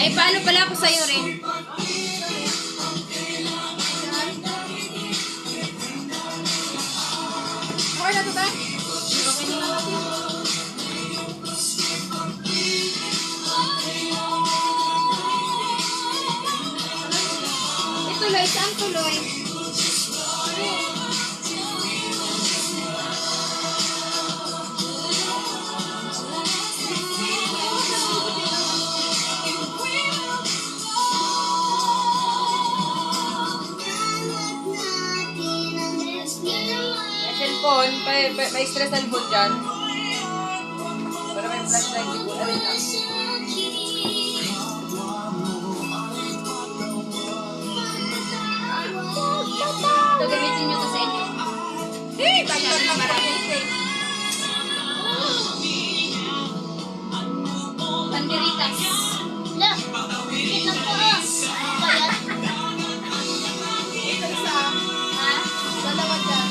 May paano pala ako sa'yo rin. Okay na ito ba? Okay na lang ako. Tuloy, saan tuloy? Cellphone, may extra cellphone dyan. Para may flashlight siguro. Alin lang. Ito, gamitin nyo to sa inyo. Tagtag lang marami. Pandiritas. La, wait lang po ah. Kaya, Ito isa. Ha? Dalawa dyan.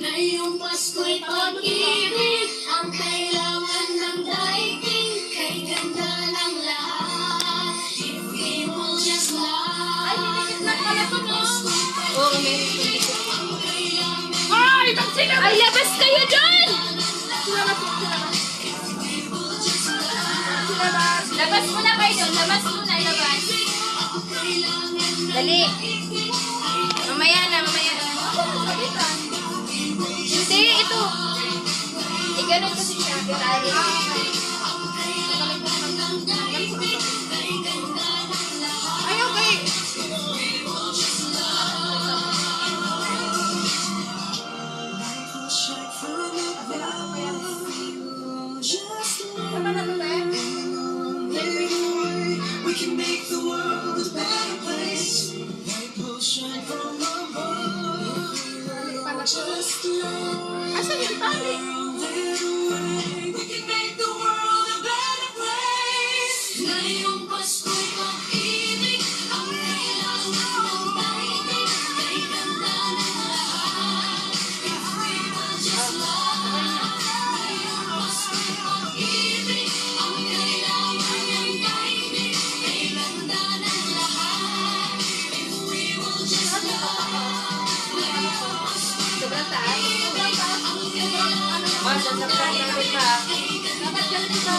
ngayong Pasko'y pag-ibig ang kailangan ng daigdig kay ganda ng lahat. If we will just lie. Ay, hindi na pala to, no? Oo, meron ko dito. Ay! Sila! Ay, labas kayo dyan! Labas muna kayo doon. Labas muna, labas. Dali. Mamaya na, mamaya na. Hindi, ito. Ganun kasi siya. Ay, okay! Tama na ito ba? We can make the world a better place. Light will shine from above. Just love Asan yung tali? we can make the world a better place. Ngayong Pasko'y pag-ibig ang kailangan ng daigdig kay ganda ng lahat. If we will just love. Ngayong Pasko'y pag-ibig ang kailangan ng daigdig kay ganda ng lahat. If we will just love. Ngayong Pasko'y Sobrang taas. Ma, sasaktan namin ha. Dapat ganun ito.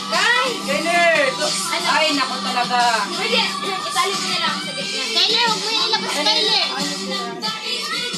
Guy! Jenner! Ano? Ay, naku talaga. Pwede, itali mo na lang sa gitna. Tyler, huwag mo ilabas, Tyler. Ano sila?